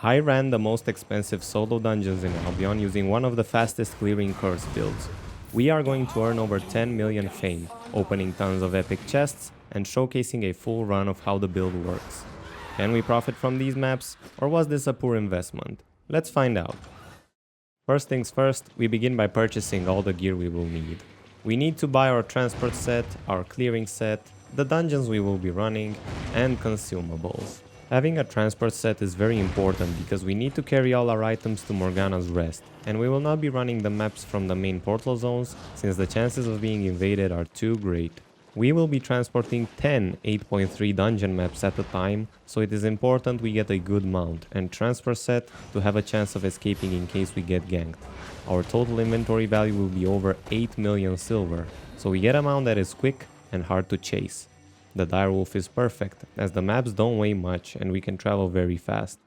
I ran the most expensive solo dungeons in Albion using one of the fastest clearing curse builds. We are going to earn over 10 million fame, opening tons of epic chests, and showcasing a full run of how the build works. Can we profit from these maps, or was this a poor investment? Let's find out. First things first, we begin by purchasing all the gear we will need. We need to buy our transport set, our clearing set, the dungeons we will be running, and consumables. Having a transport set is very important because we need to carry all our items to Morgana's Rest, and we will not be running the maps from the main portal zones since the chances of being invaded are too great. We will be transporting 10 8.3 dungeon maps at a time, so it is important we get a good mount and transfer set to have a chance of escaping in case we get ganked. Our total inventory value will be over 8 million silver, so we get a mount that is quick and hard to chase. The direwolf is perfect, as the maps don't weigh much and we can travel very fast.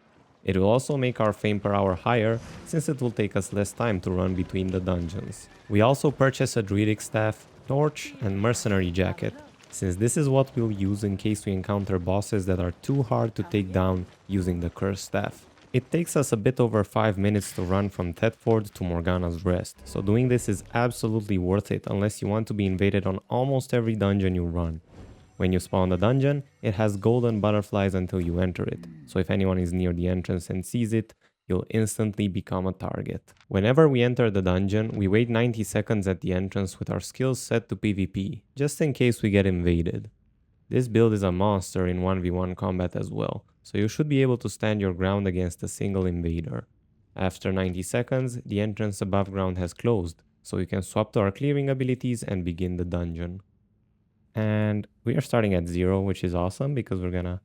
It will also make our fame per hour higher, since it will take us less time to run between the dungeons. We also purchase a druidic staff, torch and mercenary jacket, since this is what we'll use in case we encounter bosses that are too hard to take down using the cursed staff. It takes us a bit over 5 minutes to run from Thetford to Morgana's Rest, so doing this is absolutely worth it unless you want to be invaded on almost every dungeon you run. When you spawn the dungeon, it has golden butterflies until you enter it, so if anyone is near the entrance and sees it, you'll instantly become a target. Whenever we enter the dungeon, we wait 90 seconds at the entrance with our skills set to PvP, just in case we get invaded. This build is a monster in 1v1 combat as well, so you should be able to stand your ground against a single invader. After 90 seconds, the entrance above ground has closed, so we can swap to our clearing abilities and begin the dungeon. And we are starting at 0, which is awesome because we're gonna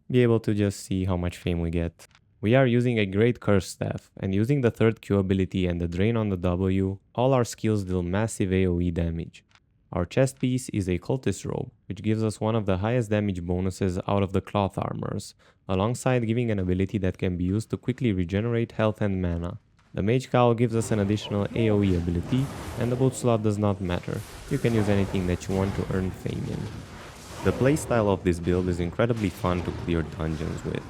be able to just see how much fame we get. We are using a great curse staff, and using the third Q ability and the drain on the W, all our skills deal massive AoE damage. Our chestpiece is a Cultist Robe, which gives us one of the highest damage bonuses out of the cloth armors, alongside giving an ability that can be used to quickly regenerate health and mana. The mage cowl gives us an additional AoE ability, and the boot slot does not matter. You can use anything that you want to earn fame in. The playstyle of this build is incredibly fun to clear dungeons with.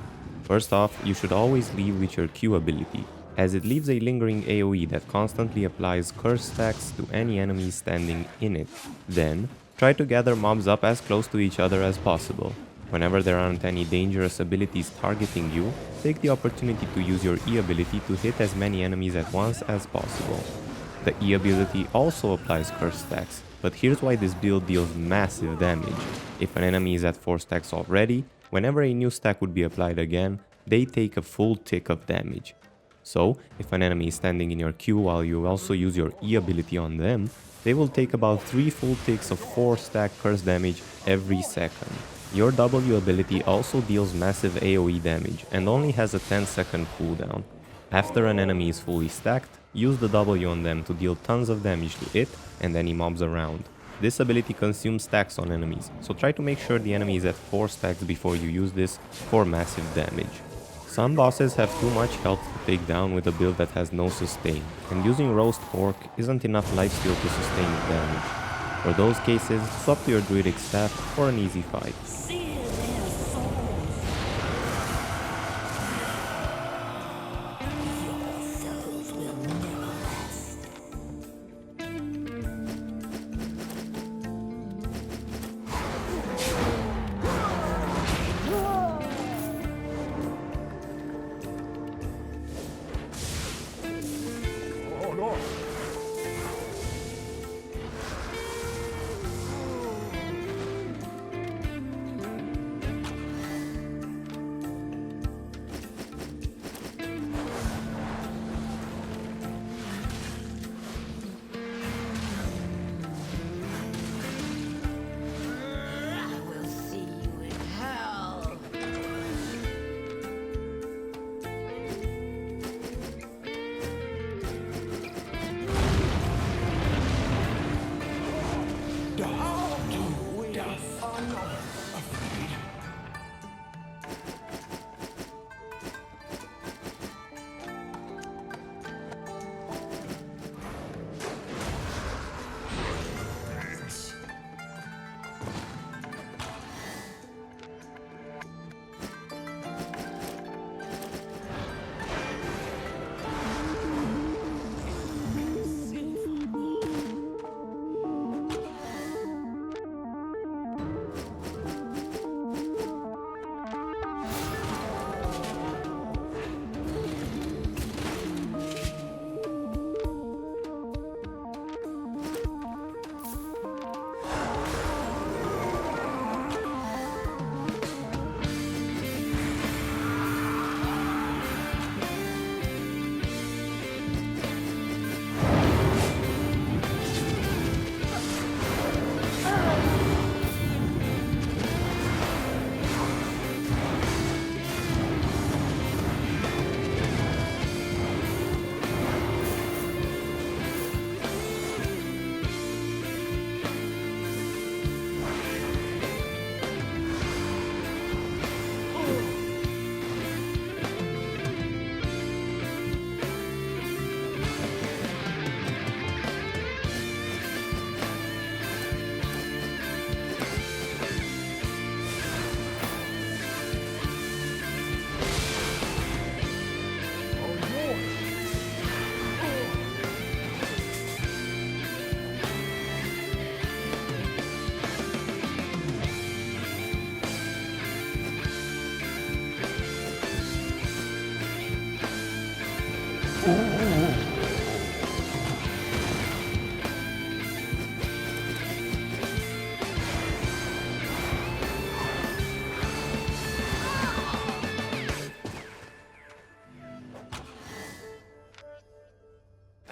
First off, you should always lead with your Q ability, as it leaves a lingering AoE that constantly applies curse stacks to any enemies standing in it. Then, try to gather mobs up as close to each other as possible. Whenever there aren't any dangerous abilities targeting you, take the opportunity to use your E ability to hit as many enemies at once as possible. The E ability also applies curse stacks, but here's why this build deals massive damage. If an enemy is at 4 stacks already, whenever a new stack would be applied again, they take a full tick of damage. So, if an enemy is standing in your queue while you also use your E ability on them, they will take about 3 full ticks of 4 stack curse damage every second. Your W ability also deals massive AoE damage and only has a 10-second cooldown. After an enemy is fully stacked, use the W on them to deal tons of damage to it and any mobs around. This ability consumes stacks on enemies, so try to make sure the enemy is at 4 stacks before you use this for massive damage. Some bosses have too much health to take down with a build that has no sustain, and using roast pork isn't enough lifesteal to sustain the damage. For those cases, swap to your druidic staff for an easy fight.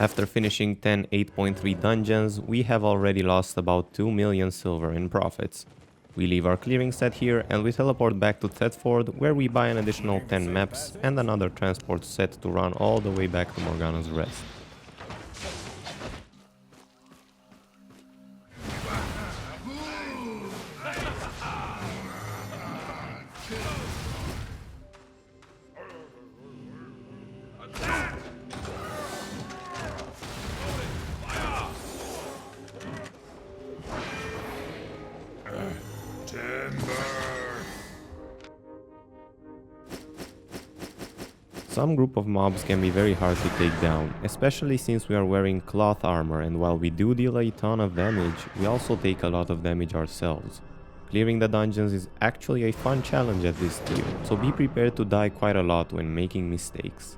After finishing 10 8.3 dungeons, we have already lost about 2 million silver in profits. We leave our clearing set here and we teleport back to Thetford, where we buy an additional 10 maps and another transport set to run all the way back to Morgana's Rest. Some group of mobs can be very hard to take down, especially since we are wearing cloth armor, and while we do deal a ton of damage, we also take a lot of damage ourselves. Clearing the dungeons is actually a fun challenge at this tier, so be prepared to die quite a lot when making mistakes.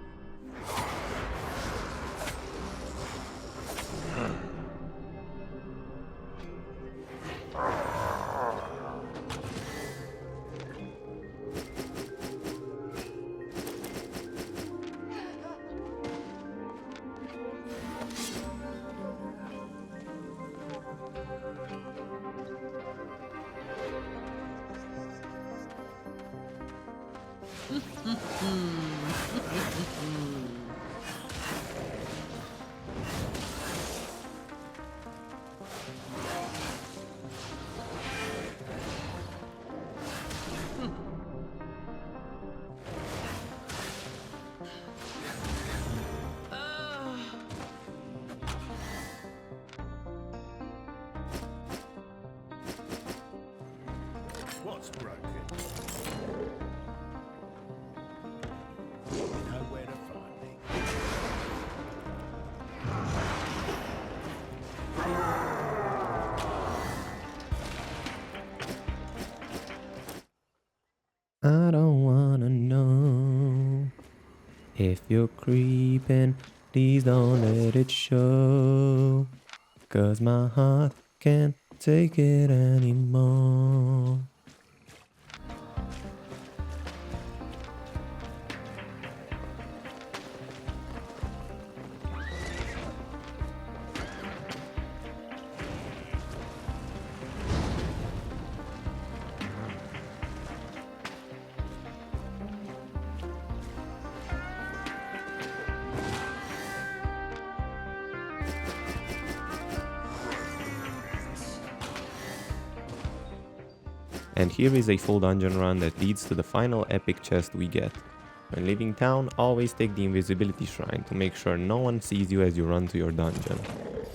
What's broken? You know where to find me. I don't wanna know if you're creeping, please don't let it show, 'cause my heart can't take it anymore. And here is a full dungeon run that leads to the final epic chest we get. When leaving town, always take the invisibility shrine to make sure no one sees you as you run to your dungeon.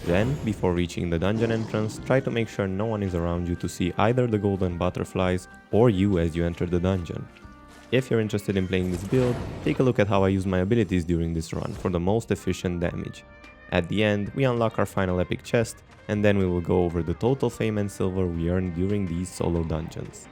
Then, before reaching the dungeon entrance, try to make sure no one is around you to see either the golden butterflies or you as you enter the dungeon. If you're interested in playing this build, take a look at how I use my abilities during this run for the most efficient damage. At the end, we unlock our final epic chest, and then we will go over the total fame and silver we earned during these solo dungeons.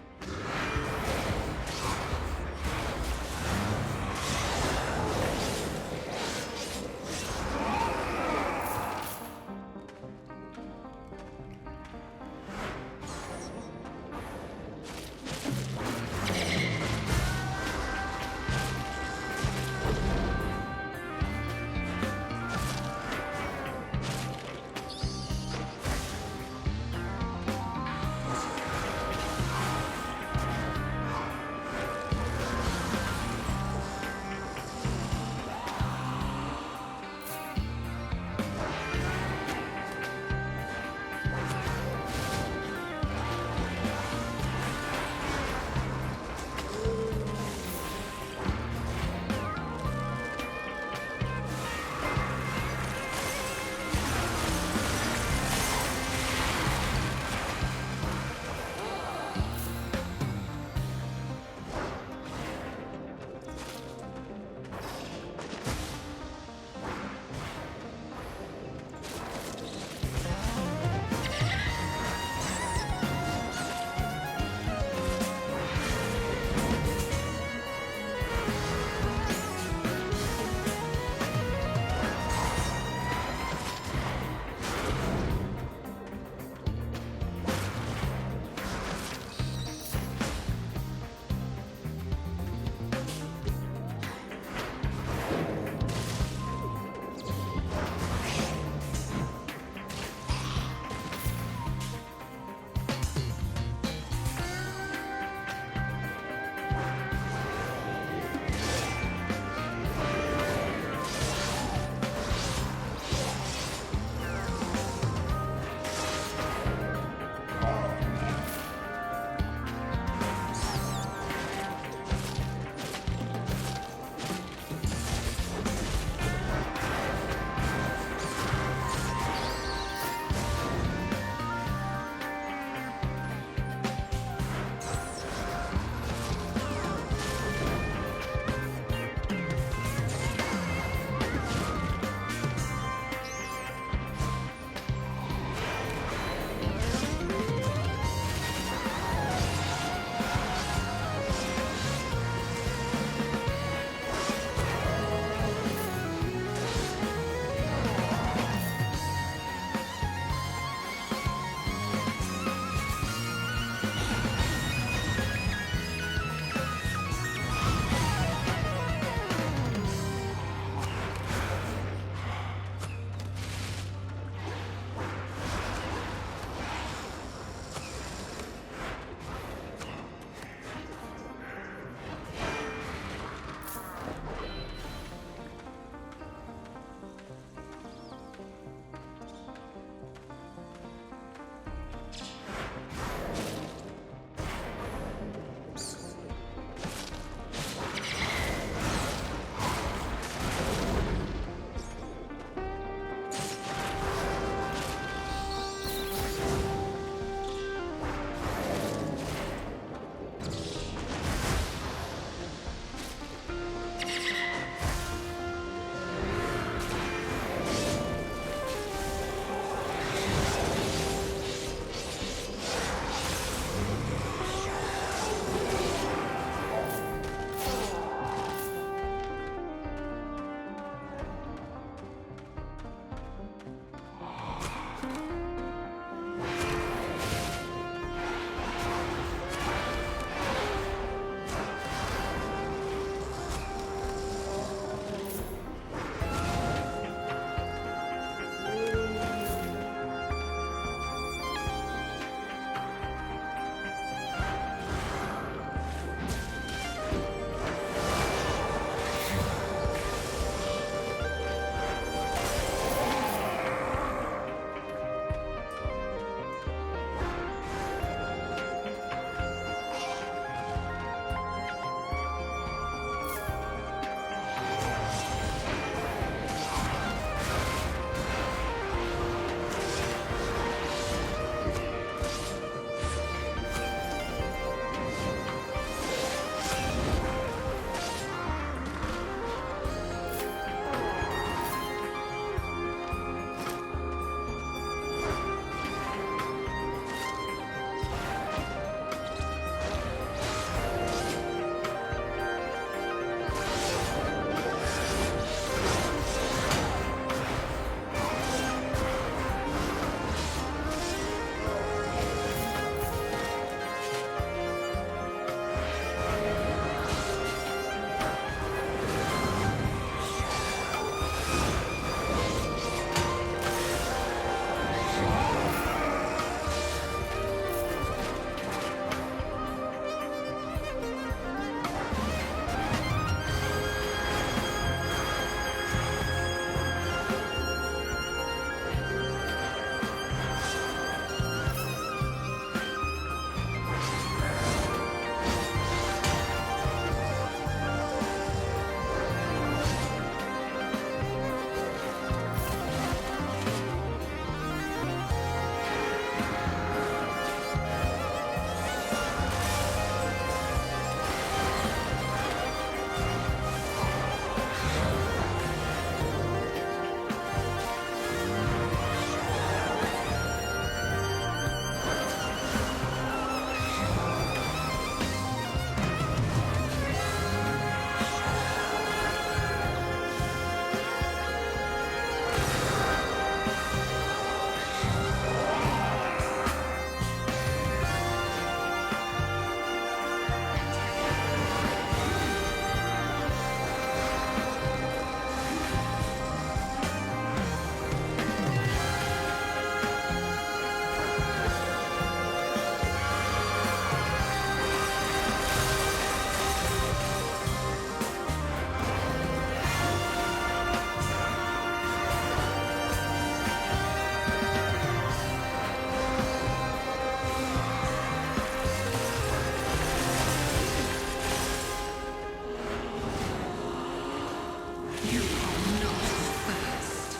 You are not first.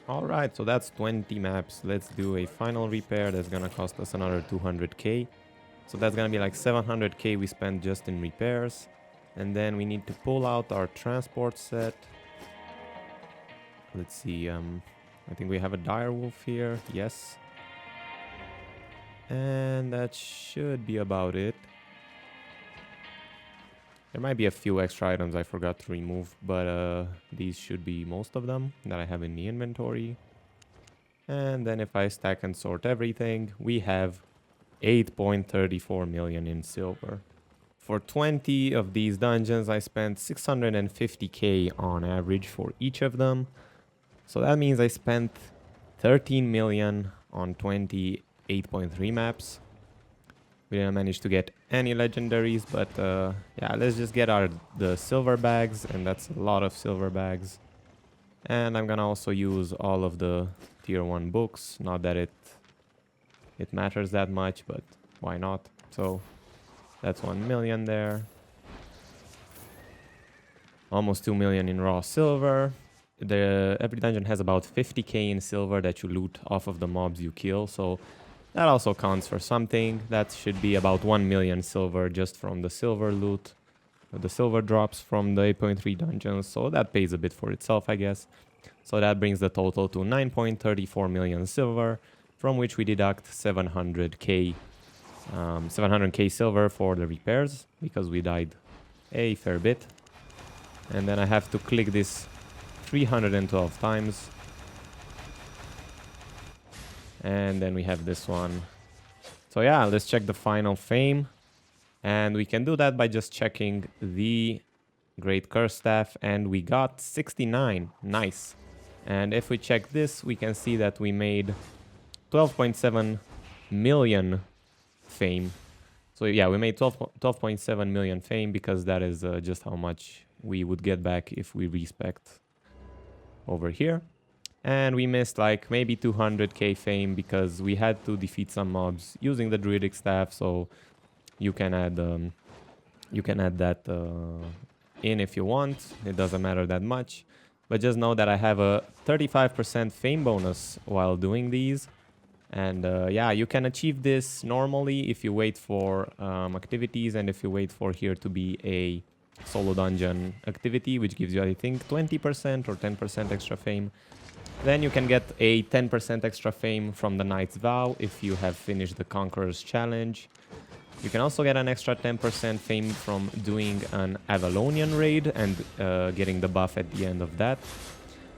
Alright, so that's 20 maps. Let's do a final repair that's gonna cost us another 200k. So that's gonna be like 700k we spent just in repairs. And then we need to pull out our transport set. Let's see, I think we have a dire wolf here, yes. And that should be about it. There might be a few extra items I forgot to remove, but these should be most of them that I have in the inventory. And then if I stack and sort everything, we have 8.34 million in silver. For 20 of these dungeons, I spent 650k on average for each of them. So that means I spent 13 million on 20 8.3 maps. We didn't manage to get any legendaries, but yeah, let's just get the silver bags, and that's a lot of silver bags. And I'm gonna also use all of the tier 1 books, not that it matters that much, but why not? So that's 1 million there. Almost 2 million in raw silver. Every dungeon has about 50k in silver that you loot off of the mobs you kill, so that also counts for something. That should be about 1 million silver just from the silver loot, the silver drops from the 8.3 dungeons, so that pays a bit for itself, I guess. So that brings the total to 9.34 million silver, from which we deduct 700k silver for the repairs, because we died a fair bit. And then I have to click this 312 times. And then we have this one. So yeah, let's check the final fame. And we can do that by just checking the Great Curse Staff. And we got 69. Nice. And if we check this, we can see that we made 12.7 million fame. So yeah, we made 12.7 million fame, because that is just how much we would get back if we respect over here. And we missed like maybe 200k fame because we had to defeat some mobs using the druidic staff. So you can add that in if you want. It doesn't matter that much, but just know that I have a 35% fame bonus while doing these. And yeah, you can achieve this normally if you wait for activities, and if you wait for here to be a solo dungeon activity, which gives you, I think, 20% or 10% extra fame. Then you can get a 10% extra fame from the Knight's Vow if you have finished the Conqueror's Challenge. You can also get an extra 10% fame from doing an Avalonian raid and getting the buff at the end of that.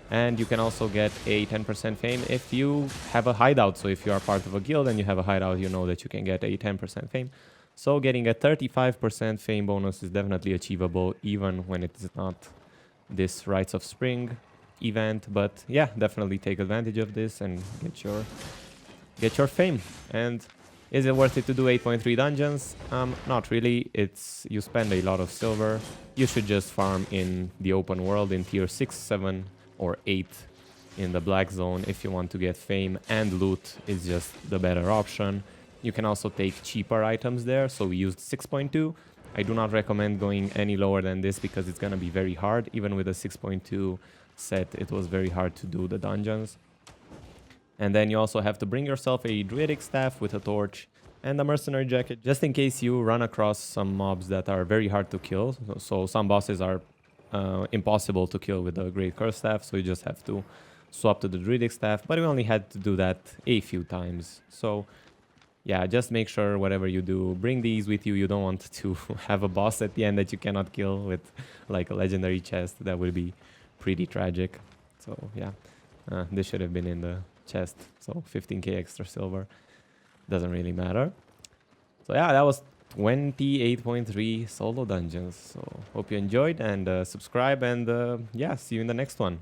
And you can also get a 10% fame if you have a hideout. So if you are part of a guild and you have a hideout, you know that you can get a 10% fame. So getting a 35% fame bonus is definitely achievable, even when it is not this Rites of Spring event. But yeah, definitely take advantage of this and get your fame. And is it worth it to do 8.3 dungeons? Not really. You spend a lot of silver. You should just farm in the open world in tier 6, 7 or 8 in the black zone if you want to get fame, and loot is just the better option. You can also take cheaper items there, so we used 6.2. I do not recommend going any lower than this because it's gonna be very hard. Even with a 6.2 set, it was very hard to do the dungeons. And then you also have to bring yourself a druidic staff with a torch and a mercenary jacket, just in case you run across some mobs that are very hard to kill. So some bosses are impossible to kill with the Great Curse Staff, so you just have to swap to the druidic staff. But we only had to do that a few times. So yeah, just make sure whatever you do, bring these with you. You don't want to have a boss at the end that you cannot kill with like a legendary chest. That would be pretty tragic. So yeah, this should have been in the chest. So 15k extra silver. Doesn't really matter. So yeah, that was 28.3 solo dungeons. So hope you enjoyed, and subscribe, and yeah, see you in the next one.